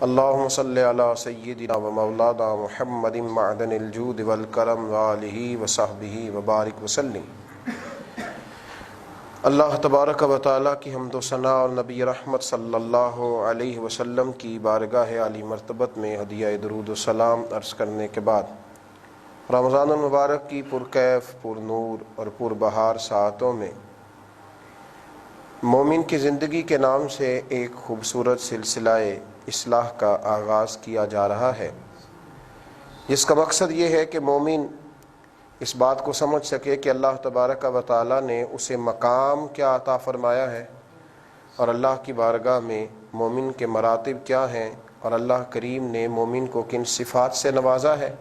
اللہم صلی علی سیدنا و مولانا محمد معدن الجود والکرم وآلہ وصحبہ وبارک وسلم۔ اللہ تبارک و تعالیٰ کی حمد و ثنا اور نبی رحمت صلی اللہ علیہ وسلم کی بارگاہ عالی مرتبت میں ہدیہ درود و سلام عرض کرنے کے بعد رمضان المبارک کی پرکیف، پر نور اور پر بہار ساعتوں میں مومن کی زندگی کے نام سے ایک خوبصورت سلسلہ اصلاح کا آغاز کیا جا رہا ہے، جس کا مقصد یہ ہے کہ مومن اس بات کو سمجھ سکے کہ اللہ تبارک و تعالیٰ نے اسے مقام کیا عطا فرمایا ہے اور اللہ کی بارگاہ میں مومن کے مراتب کیا ہیں، اور اللہ کریم نے مومن کو کن صفات سے نوازا ہے،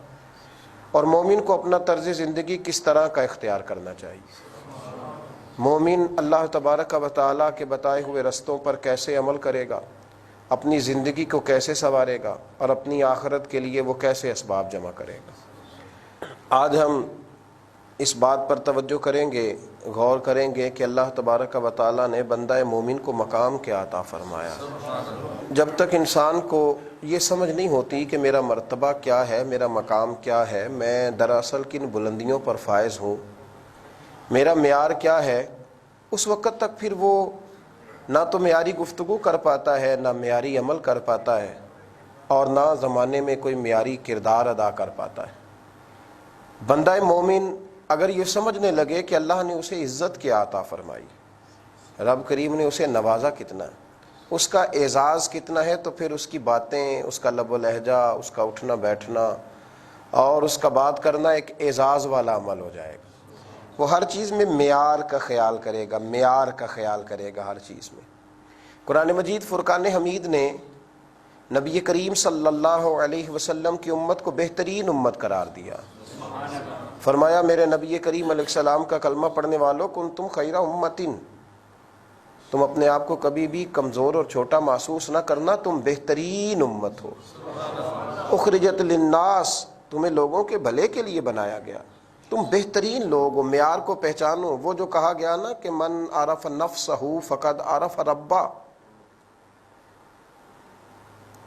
اور مومن کو اپنا طرز زندگی کس طرح کا اختیار کرنا چاہیے۔ مومن اللہ تبارک و تعالیٰ کے بتائے ہوئے رستوں پر کیسے عمل کرے گا، اپنی زندگی کو کیسے سنوارے گا، اور اپنی آخرت کے لیے وہ کیسے اسباب جمع کرے گا۔ آج ہم اس بات پر توجہ کریں گے، غور کریں گے کہ اللہ تبارک و تعالیٰ نے بندہ مومن کو مقام کیا عطا فرمایا۔ جب تک انسان کو یہ سمجھ نہیں ہوتی کہ میرا مرتبہ کیا ہے، میرا مقام کیا ہے، میں دراصل کن بلندیوں پر فائز ہوں، میرا معیار کیا ہے، اس وقت تک پھر وہ نہ تو معیاری گفتگو کر پاتا ہے، نہ معیاری عمل کر پاتا ہے، اور نہ زمانے میں کوئی معیاری کردار ادا کر پاتا ہے۔ بندہ مومن اگر یہ سمجھنے لگے کہ اللہ نے اسے عزت کیا عطا فرمائی، رب کریم نے اسے نوازا کتنا ہے، اس کا اعزاز کتنا ہے، تو پھر اس کی باتیں، اس کا لب و لہجہ، اس کا اٹھنا بیٹھنا اور اس کا بات کرنا ایک اعزاز والا عمل ہو جائے گا۔ وہ ہر چیز میں معیار کا خیال کرے گا، معیار کا خیال کرے گا ہر چیز میں۔ قرآن مجید فرقان حمید نے نبی کریم صلی اللہ علیہ وسلم کی امت کو بہترین امت قرار دیا۔ فرمایا میرے نبی کریم علیہ السلام کا کلمہ پڑھنے والوں، کنتم خیر امتن، تم اپنے آپ کو کبھی بھی کمزور اور چھوٹا محسوس نہ کرنا، تم بہترین امت ہو۔ اخرجت للناس، تمہیں لوگوں کے بھلے کے لیے بنایا گیا، تم بہترین لوگ ہو۔ معیار کو پہچانو، وہ جو کہا گیا نا کہ من عرف نفسہ فقد عرف ربہ،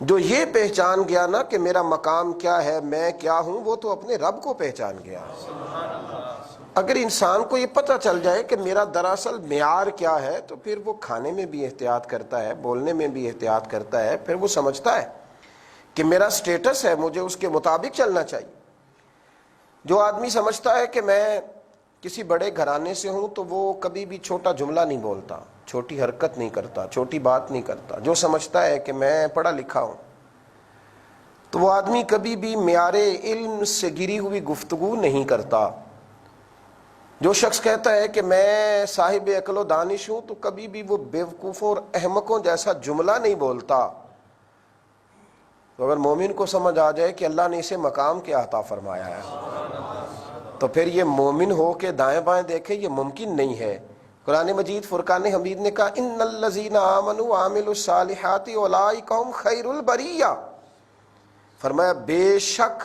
جو یہ پہچان گیا نا کہ میرا مقام کیا ہے، میں کیا ہوں، وہ تو اپنے رب کو پہچان گیا۔ اگر انسان کو یہ پتہ چل جائے کہ میرا دراصل معیار کیا ہے، تو پھر وہ کھانے میں بھی احتیاط کرتا ہے، بولنے میں بھی احتیاط کرتا ہے، پھر وہ سمجھتا ہے کہ میرا سٹیٹس ہے، مجھے اس کے مطابق چلنا چاہیے۔ جو آدمی سمجھتا ہے کہ میں کسی بڑے گھرانے سے ہوں، تو وہ کبھی بھی چھوٹا جملہ نہیں بولتا، چھوٹی حرکت نہیں کرتا، چھوٹی بات نہیں کرتا۔ جو سمجھتا ہے کہ میں پڑھا لکھا ہوں، تو وہ آدمی کبھی بھی معیار علم سے گری ہوئی گفتگو نہیں کرتا۔ جو شخص کہتا ہے کہ میں صاحب عقل و دانش ہوں، تو کبھی بھی وہ بیوقوفوں اور احمقوں جیسا جملہ نہیں بولتا۔ تو اگر مومن کو سمجھ آ جائے کہ اللہ نے اسے مقام کیا عطا فرمایا ہے، تو پھر یہ مومن ہو کے دائیں بائیں دیکھے، یہ ممکن نہیں ہے۔ قرآن مجید فرقان حمید نے کہا ان الذین آمنوا وعملوا الصالحات اولئک هم خیر البریہ، فرمایا بے شک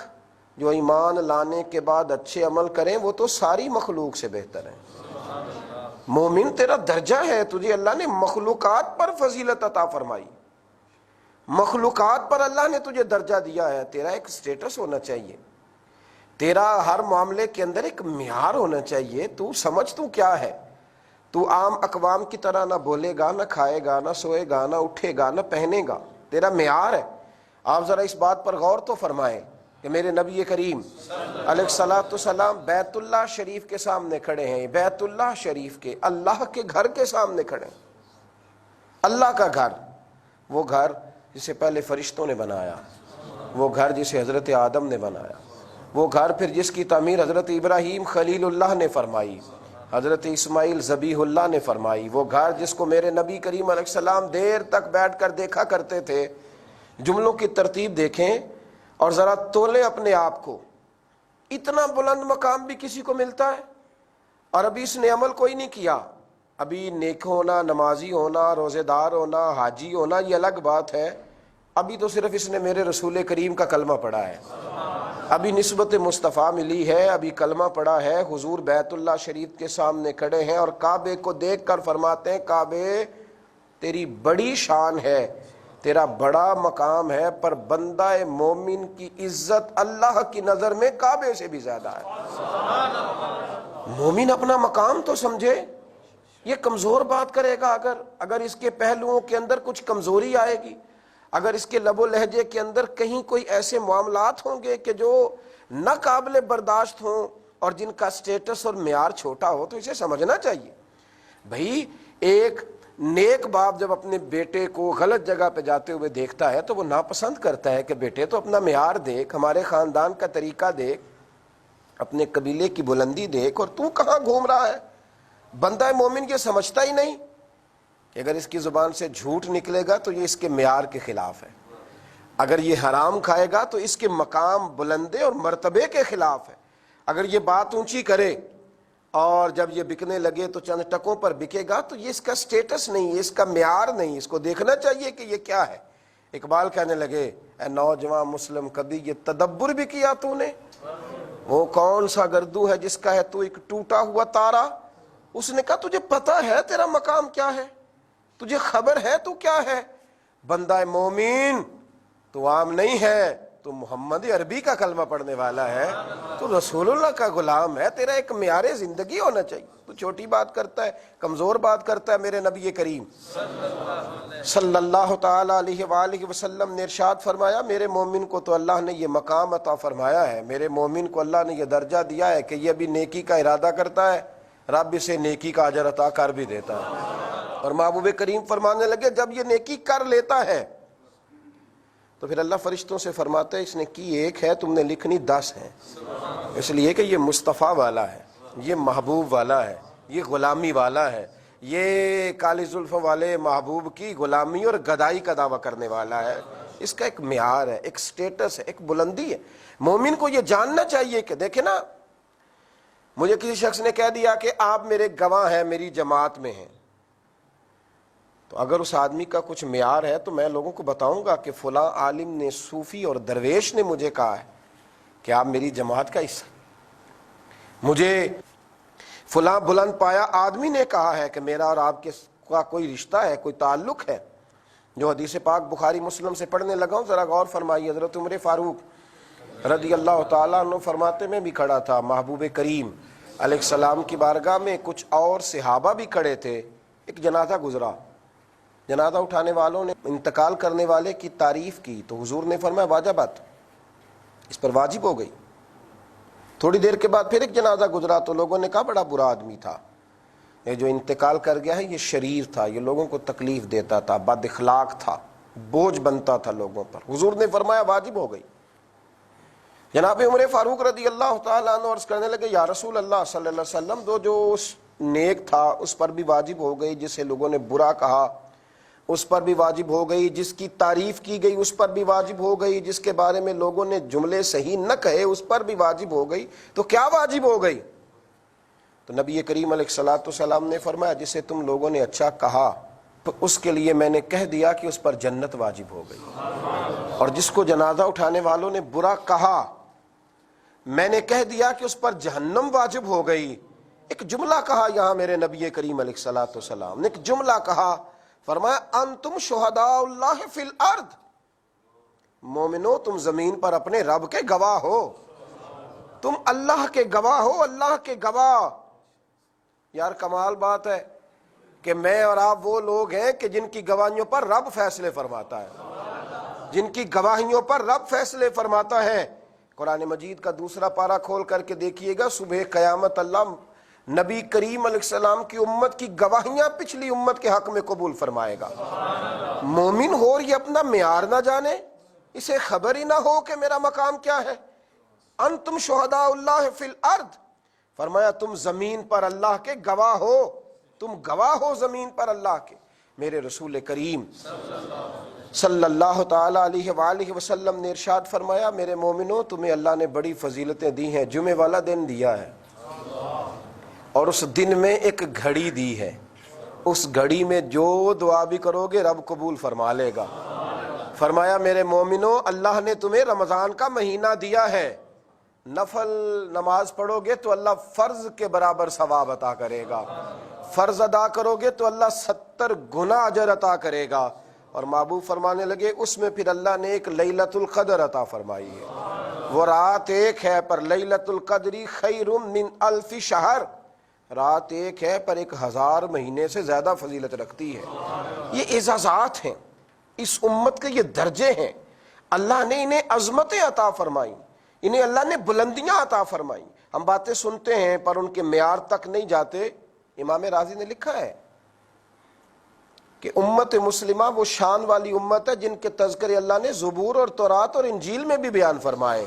جو ایمان لانے کے بعد اچھے عمل کریں، وہ تو ساری مخلوق سے بہتر ہیں۔ مومن تیرا درجہ ہے، تجھے اللہ نے مخلوقات پر فضیلت عطا فرمائی، مخلوقات پر اللہ نے تجھے درجہ دیا ہے۔ تیرا ایک سٹیٹس ہونا چاہیے، تیرا ہر معاملے کے اندر ایک معیار ہونا چاہیے۔ تو سمجھ تو کیا ہے، تو عام اقوام کی طرح نہ بولے گا، نہ کھائے گا، نہ سوئے گا، نہ اٹھے گا، نہ پہنے گا، تیرا معیار ہے۔ آپ ذرا اس بات پر غور تو فرمائیں کہ میرے نبی کریم علیہ الصلوۃ والسلام بیت اللہ شریف کے سامنے کھڑے ہیں، بیت اللہ شریف کے، اللہ کے گھر کے سامنے کھڑے ہیں۔ اللہ کا گھر، وہ گھر جسے پہلے فرشتوں نے بنایا، وہ گھر جسے حضرت آدم نے بنایا، وہ گھر پھر جس کی تعمیر حضرت ابراہیم خلیل اللہ نے فرمائی، حضرت اسماعیل ذبیح اللہ نے فرمائی، وہ گھر جس کو میرے نبی کریم علیہ السلام دیر تک بیٹھ کر دیکھا کرتے تھے۔ جملوں کی ترتیب دیکھیں اور ذرا تولیں اپنے آپ کو، اتنا بلند مقام بھی کسی کو ملتا ہے، اور ابھی اس نے عمل کوئی نہیں کیا۔ ابھی نیک ہونا، نمازی ہونا، روزے دار ہونا، حاجی ہونا یہ الگ بات ہے، ابھی تو صرف اس نے میرے رسول کریم کا کلمہ پڑھا ہے، ابھی نسبت مصطفیٰ ملی ہے، ابھی کلمہ پڑھا ہے، حضور بیت اللہ شریف کے سامنے کھڑے ہیں اور کعبے کو دیکھ کر فرماتے ہیں کعبے تیری بڑی شان ہے، تیرا بڑا مقام ہے، پر بندہ مومن کی عزت اللہ کی نظر میں کعبے سے بھی زیادہ ہے۔ مومن اپنا مقام تو سمجھے۔ یہ کمزور بات کرے گا اگر اس کے پہلوؤں کے اندر کچھ کمزوری آئے گی، اگر اس کے لب و لہجے کے اندر کہیں کوئی ایسے معاملات ہوں گے کہ جو نہ قابل برداشت ہوں اور جن کا سٹیٹس اور معیار چھوٹا ہو، تو اسے سمجھنا چاہیے۔ بھائی ایک نیک باپ جب اپنے بیٹے کو غلط جگہ پہ جاتے ہوئے دیکھتا ہے تو وہ ناپسند کرتا ہے کہ بیٹے تو اپنا معیار دیکھ، ہمارے خاندان کا طریقہ دیکھ، اپنے قبیلے کی بلندی دیکھ، اور تو کہاں گھوم رہا ہے۔ بندہ مومن یہ سمجھتا ہی نہیں کہ اگر اس کی زبان سے جھوٹ نکلے گا تو یہ اس کے معیار کے خلاف ہے، اگر یہ حرام کھائے گا تو اس کے مقام بلندے اور مرتبے کے خلاف ہے، اگر یہ بات اونچی کرے اور جب یہ بکنے لگے تو چند ٹکوں پر بکے گا تو یہ اس کا سٹیٹس نہیں، یہ اس کا معیار نہیں، اس کو دیکھنا چاہیے کہ یہ کیا ہے۔ اقبال کہنے لگے، اے نوجوان مسلم کبھی یہ تدبر بھی کیا تو نے، وہ کون سا گردو ہے جس کا ہے تو ایک ٹوٹا ہوا تارا۔ اس نے کہا تجھے پتا ہے تیرا مقام کیا ہے، تجھے خبر ہے تو کیا ہے۔ بندہ مومن تو عام نہیں ہے، تو محمد عربی کا کلمہ پڑھنے والا ہے، تو رسول اللہ کا غلام ہے، تیرا ایک معیار زندگی ہونا چاہیے۔ تو چھوٹی بات کرتا ہے، کمزور بات کرتا ہے۔ میرے نبی کریم صلی اللہ تعالی علیہ وآلہ وسلم نے ارشاد فرمایا، میرے مومن کو تو اللہ نے یہ مقام عطا فرمایا ہے، میرے مومن کو اللہ نے یہ درجہ دیا ہے کہ یہ بھی نیکی کا ارادہ کرتا ہے، رب اسے نیکی کا اجر عطا کر بھی دیتا ہے۔ اور محبوب کریم فرمانے لگے، جب یہ نیکی کر لیتا ہے تو پھر اللہ فرشتوں سے فرماتا ہے اس نے کی ایک ہے، تم نے لکھنی 10 ہیں، اس لیے کہ یہ مصطفیٰ والا ہے، یہ محبوب والا ہے، یہ غلامی والا ہے، یہ کالی زلف والے محبوب کی غلامی اور گدائی کا دعویٰ کرنے والا ہے۔ اس کا ایک معیار ہے، ایک سٹیٹس ہے، ایک بلندی ہے۔ مومن کو یہ جاننا چاہیے کہ دیکھیں نا، مجھے کسی شخص نے کہہ دیا کہ آپ میرے گواہ ہیں، میری جماعت میں ہیں، تو اگر اس آدمی کا کچھ معیار ہے تو میں لوگوں کو بتاؤں گا کہ فلاں عالم نے، صوفی اور درویش نے مجھے کہا ہے کہ آپ میری جماعت کا حصہ، مجھے فلاں بلند پایا آدمی نے کہا ہے کہ میرا اور آپ کے کا کوئی رشتہ ہے، کوئی تعلق ہے۔ جو حدیث پاک بخاری مسلم سے پڑھنے لگا ہوں، ذرا غور فرمائیے۔ حضرت عمر فاروق رضی اللہ تعالیٰ عنہ فرماتے، میں بھی کھڑا تھا، محبوب کریم علیہ السلام کی بارگاہ میں کچھ اور صحابہ بھی کھڑے تھے، ایک جنازہ گزرا، جنازہ اٹھانے والوں نے انتقال کرنے والے کی تعریف کی تو حضور نے فرمایا واجبات، اس پر واجب ہو گئی۔ تھوڑی دیر کے بعد پھر ایک جنازہ گزرا تو لوگوں نے کہا بڑا برا آدمی تھا، یہ جو انتقال کر گیا ہے یہ شریر تھا، یہ لوگوں کو تکلیف دیتا تھا، بد اخلاق تھا، بوجھ بنتا تھا لوگوں پر۔ حضور نے فرمایا واجب ہو گئی۔ جناب عمر فاروق رضی اللہ تعالیٰ عنہ عرض کرنے لگے، یا رسول اللہ صلی اللہ علیہ وسلم، جو اس نیک تھا اس پر بھی واجب ہو گئی، جسے لوگوں نے برا کہا اس پر بھی واجب ہو گئی، جس کی تعریف کی گئی اس پر بھی واجب ہو گئی، جس کے بارے میں لوگوں نے جملے صحیح نہ کہے اس پر بھی واجب ہو گئی، تو کیا واجب ہو گئی؟ تو نبی کریم علیہ الصلوۃ والسلام نے فرمایا، جسے تم لوگوں نے اچھا کہا تو اس کے لیے میں نے کہہ دیا کہ اس پر جنت واجب ہو گئی، اور جس کو جنازہ اٹھانے والوں نے برا کہا میں نے کہہ دیا کہ اس پر جہنم واجب ہو گئی۔ ایک جملہ کہا یہاں میرے نبی کریم علیہ الصلوۃ والسلام نے، ایک جملہ کہا، فرمایا انتم شہداء اللہ فی الارض، مومنو تم زمین پر اپنے رب کے گواہ ہو، تم اللہ کے گواہ ہو، اللہ کے گواہ۔ یار کمال بات ہے کہ میں اور آپ وہ لوگ ہیں کہ جن کی گواہیوں پر رب فیصلے فرماتا ہے، جن کی گواہیوں پر رب فیصلے فرماتا ہے۔ قرآن مجید کا دوسرا پارہ کھول کر کے دیکھیے گا، صبح قیامت اللہ نبی کریم علیہ السلام کی امت کی گواہیاں پچھلی امت کے حق میں قبول فرمائے گا۔ مومن ہو اور یہ اپنا معیار نہ جانے، اسے خبر ہی نہ ہو کہ میرا مقام کیا ہے۔ انتم شہداء اللہ فی الارض، فرمایا تم زمین پر اللہ کے گواہ ہو، تم گواہ ہو زمین پر اللہ کے۔ میرے رسول کریم صلی اللہ تعالی علیہ وآلہ وسلم نے ارشاد فرمایا، میرے مومنوں تمہیں اللہ نے بڑی فضیلتیں دی ہیں، جمعے والا دن دیا ہے، اور اس دن میں ایک گھڑی دی ہے، اس گھڑی میں جو دعا بھی کرو گے رب قبول فرما لے گا۔ فرمایا میرے مومنوں اللہ نے تمہیں رمضان کا مہینہ دیا ہے، نفل نماز پڑھو گے تو اللہ فرض کے برابر ثواب عطا کرے گا، فرض ادا کرو گے تو اللہ 70 گنا اجر عطا کرے گا، اور محبوب فرمانے لگے اس میں پھر اللہ نے ایک لیلۃ القدر عطا فرمائی ہے، وہ رات ایک ہے پر لیلۃ القدری خیر من الف شہر، رات ایک ہے پر 1000 مہینے سے زیادہ فضیلت رکھتی ہے۔ یہ اعزازات ہیں، اس امت کے یہ درجے ہیں، اللہ نے انہیں عظمتیں عطا فرمائیں، انہیں اللہ نے بلندیاں عطا فرمائیں۔ ہم باتیں سنتے ہیں پر ان کے معیار تک نہیں جاتے۔ امام رازی نے لکھا ہے کہ امت مسلمہ وہ شان والی امت ہے جن کے تذکرے اللہ نے زبور اور تورات اور انجیل میں بھی بیان فرمائے،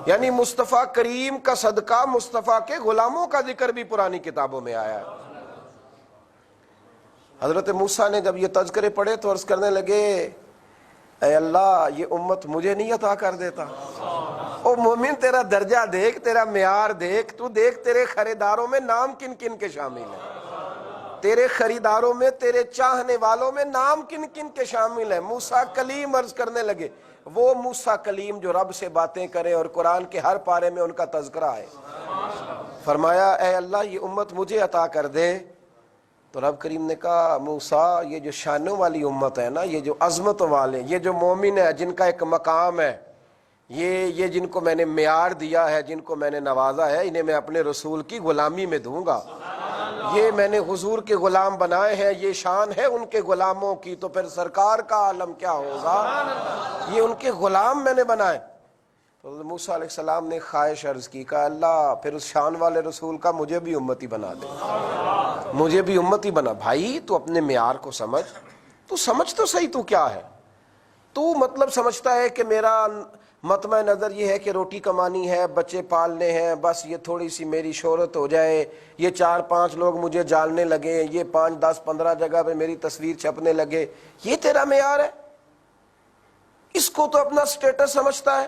یعنی مصطفیٰ کریم کا صدقہ مصطفیٰ کے غلاموں کا ذکر بھی پرانی کتابوں میں آیا ہے۔ حضرت موسیٰ نے جب یہ تذکرے پڑھے تو عرض کرنے لگے اے اللہ یہ امت مجھے نہیں عطا کر دیتا۔ او مومن تیرا درجہ دیکھ، تیرا معیار دیکھ، تو دیکھ تیرے خریداروں میں نام کن کن کے شامل ہیں، تیرے خریداروں میں، تیرے چاہنے والوں میں نام کن کن کے شامل ہیں۔ موسیٰ کلیم عرض کرنے لگے، وہ موسیٰ کلیم جو رب سے باتیں کرے اور قرآن کے ہر پارے میں ان کا تذکرہ ہے۔ فرمایا اے اللہ یہ امت مجھے عطا کر دے، تو رب کریم نے کہا موسیٰ یہ جو شانوں والی امت ہے نا، یہ جو عظمتوں والے، یہ جو مومن ہے جن کا ایک مقام ہے، یہ جن کو میں نے معیار دیا ہے، جن کو میں نے نوازا ہے، انہیں میں اپنے رسول کی غلامی میں دوں گا۔ یہ میں نے حضور کے غلام بنائے ہیں، یہ شان ہے ان کے غلاموں کی، تو پھر سرکار کا عالم کیا ہوگا، یہ ان کے غلام میں نے بنائے۔ تو موسیٰ علیہ السلام نے خواہش عرض کی، کہا اللہ پھر اس شان والے رسول کا مجھے بھی امتی بنا دے، مجھے بھی امتی بنا۔ بھائی تو اپنے معیار کو سمجھ، تو سمجھ تو صحیح تو کیا ہے، تو مطلب سمجھتا ہے کہ میرا مطمع نظر یہ ہے کہ روٹی کمانی ہے، بچے پالنے ہیں، بس یہ تھوڑی سی میری شہرت ہو جائے، یہ 4-5 لوگ مجھے جاننے لگے، یہ 5-10-15 جگہ پہ میری تصویر چھپنے لگے، یہ تیرا معیار ہے؟ اس کو تو اپنا سٹیٹس سمجھتا ہے۔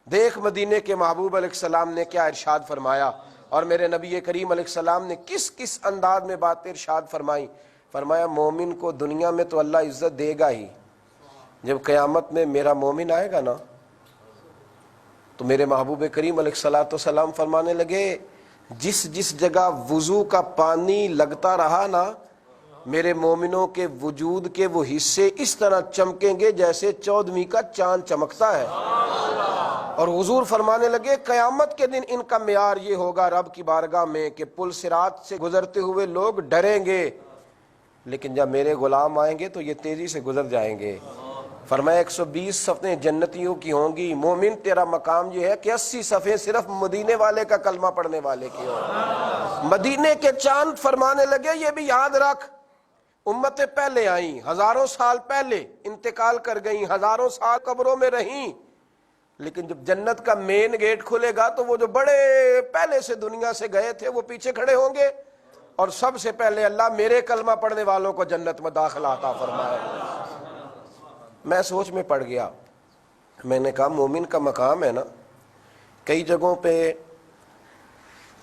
دیکھ مدینے کے محبوب علیہ السلام نے کیا ارشاد فرمایا، اور میرے نبی کریم علیہ السلام نے کس کس انداز میں باتیں ارشاد فرمائی۔ فرمایا مومن کو دنیا میں تو اللہ عزت دے گا ہی، جب قیامت میں میرا مومن آئے گا نا تو میرے محبوب کریم علیہ السلام فرمانے لگے جس جس جگہ وضو کا پانی لگتا رہا نا، میرے مومنوں کے وجود کے وہ حصے اس طرح چمکیں گے جیسے 14ویں کا چاند چمکتا ہے۔ اور حضور فرمانے لگے قیامت کے دن ان کا معیار یہ ہوگا رب کی بارگاہ میں کہ پل صراط سے گزرتے ہوئے لوگ ڈریں گے، لیکن جب میرے غلام آئیں گے تو یہ تیزی سے گزر جائیں گے۔ فرمایا 120 صفیں جنتیوں کی ہوں گی، مومن تیرا مقام یہ ہے کہ 80 صفیں صرف مدینے والے کا کلمہ پڑھنے والے کی ہوں۔ مدینے کے چاند فرمانے لگے یہ بھی یاد رکھ، امتیں پہلے آئیں، ہزاروں سال پہلے انتقال کر گئیں، ہزاروں سال قبروں میں رہیں، لیکن جب جنت کا مین گیٹ کھلے گا تو وہ جو بڑے پہلے سے دنیا سے گئے تھے وہ پیچھے کھڑے ہوں گے، اور سب سے پہلے اللہ میرے کلمہ پڑھنے والوں کو جنت میں داخلہ عطا فرمائے۔ میں سوچ میں پڑ گیا، میں نے کہا مومن کا مقام ہے نا، کئی جگہوں پہ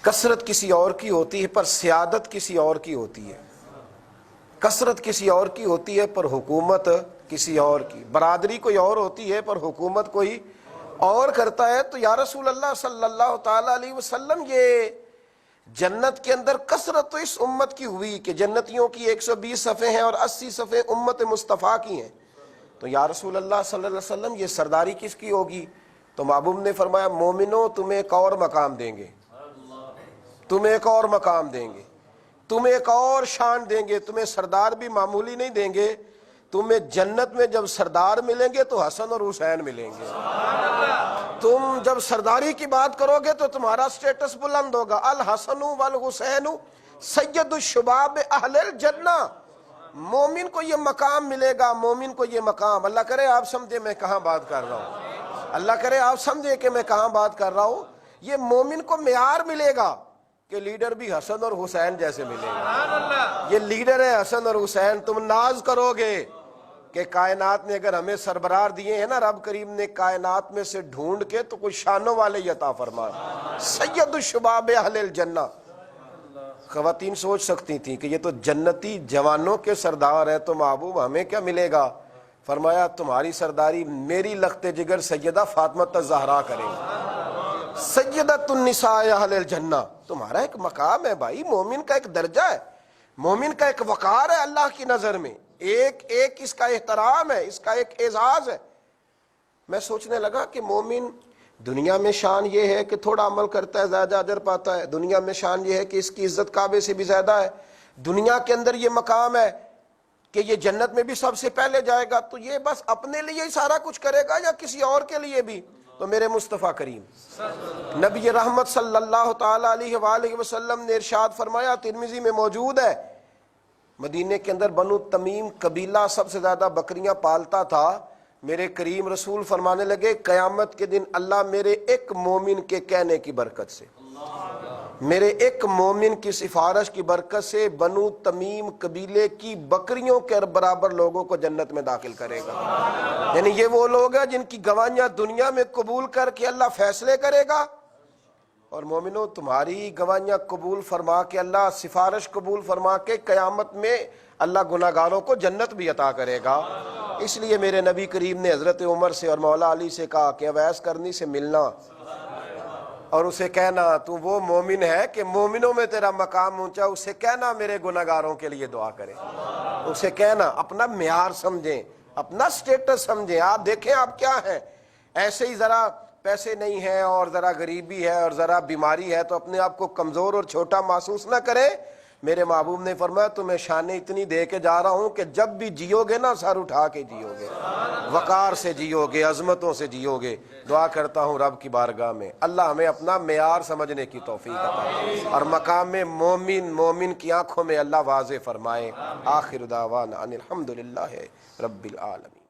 کثرت کسی اور کی ہوتی ہے پر سیادت کسی اور کی ہوتی ہے، کثرت کسی اور کی ہوتی ہے پر حکومت کسی اور کی، برادری کوئی اور ہوتی ہے پر حکومت کوئی اور کرتا ہے۔ تو یا رسول اللہ صلی اللہ تعالی علیہ وسلم یہ جنت کے اندر کثرت تو اس امت کی ہوئی کہ جنتیوں کی 120 صفیں ہیں اور 80 صفیں امت مصطفیٰ کی ہیں، تو یا رسول اللہ صلی اللہ علیہ وسلم یہ سرداری کس کی ہوگی؟ تو محبوب نے فرمایا مومنوں تمہیں ایک اور مقام دیں گے، تمہیں ایک اور مقام دیں گے، تمہیں ایک اور شان دیں گے، تمہیں سردار بھی معمولی نہیں دیں گے، تمہیں جنت میں جب سردار ملیں گے تو حسن اور حسین ملیں گے۔ تم جب سرداری کی بات کرو گے تو تمہارا سٹیٹس بلند ہوگا، الحسن والحسین سید الشباب اہل الجنہ، مومن کو یہ مقام ملے گا، مومن کو یہ مقام۔ اللہ کرے آپ سمجھے میں کہاں بات کر رہا ہوں، اللہ کرے آپ سمجھے کہ میں کہاں بات کر رہا ہوں۔ یہ مومن کو معیار ملے گا کہ لیڈر بھی حسن اور حسین جیسے ملے گا، یہ لیڈر ہے حسن اور حسین۔ تم ناز کرو گے کہ کائنات نے اگر ہمیں سربراہ دیے ہیں نا، رب کریم نے کائنات میں سے ڈھونڈ کے تو کچھ شانوں والے عطا فرما، سید الشباب اہل الجنہ۔ خواتین سوچ سکتی تھیں کہ یہ تو جنتی جوانوں کے سردار ہیں، تو محبوب ہمیں کیا ملے گا؟ فرمایا تمہاری سرداری میری لخت جگر سیدہ فاطمہ الزہرا کریں گے، سیدۃ النساء اہل الجنہ۔ تمہارا ایک مقام ہے بھائی، مومن کا ایک درجہ ہے، مومن کا ایک وقار ہے اللہ کی نظر میں، ایک ایک اس کا احترام ہے، اس کا ایک اعزاز ہے۔ میں سوچنے لگا کہ مومن دنیا میں شان یہ ہے کہ تھوڑا عمل کرتا ہے زیادہ اجر پاتا ہے، دنیا میں شان یہ ہے کہ اس کی عزت کعبے سے بھی زیادہ ہے، دنیا کے اندر یہ مقام ہے کہ یہ جنت میں بھی سب سے پہلے جائے گا، تو یہ بس اپنے لیے ہی سارا کچھ کرے گا یا کسی اور کے لیے بھی؟ تو میرے مصطفیٰ کریم نبی رحمت صلی اللہ تعالی علیہ وآلہ وسلم نے ارشاد فرمایا، ترمذی میں موجود ہے، مدینے کے اندر بنو تمیم قبیلہ سب سے زیادہ بکریاں پالتا تھا۔ میرے کریم رسول فرمانے لگے، قیامت کے دن اللہ میرے ایک مومن کے کہنے کی برکت سے، میرے ایک مومن کی سفارش کی برکت سے بنو تمیم قبیلے کی بکریوں کے برابر لوگوں کو جنت میں داخل کرے گا۔ یعنی یہ وہ لوگ ہیں جن کی گواہیاں دنیا میں قبول کر کے اللہ فیصلے کرے گا، اور مومنوں تمہاری گواہیاں قبول فرما کے اللہ سفارش قبول فرما کے قیامت میں اللہ گناہگاروں کو جنت بھی عطا کرے گا۔ اس لیے میرے نبی کریم نے حضرت عمر سے اور مولا علی سے کہا کہ اویس کرنی سے ملنا اور اسے کہنا تو وہ مومن ہے کہ مومنوں میں تیرا مقام اونچا، اسے کہنا میرے گناہگاروں کے لیے دعا کرے، اسے کہنا، اپنا معیار سمجھیں، اپنا سٹیٹس سمجھیں۔ آپ دیکھیں آپ کیا ہیں، ایسے ہی ذرا پیسے نہیں ہیں اور ذرا غریبی ہے اور ذرا بیماری ہے تو اپنے آپ کو کمزور اور چھوٹا محسوس نہ کریں۔ میرے محبوب نے فرمایا تمہیں شانیں اتنی دے کے جا رہا ہوں کہ جب بھی جیو گے نا سر اٹھا کے جیو گے، وقار سے جیو گے، عظمتوں سے جیو گے۔ دعا کرتا ہوں رب کی بارگاہ میں اللہ ہمیں اپنا معیار سمجھنے کی توفیق عطا اور مقام مومن کی آنکھوں میں اللہ واضح فرمائے۔ آخر دعوانا ان الحمدللہ رب العالمین۔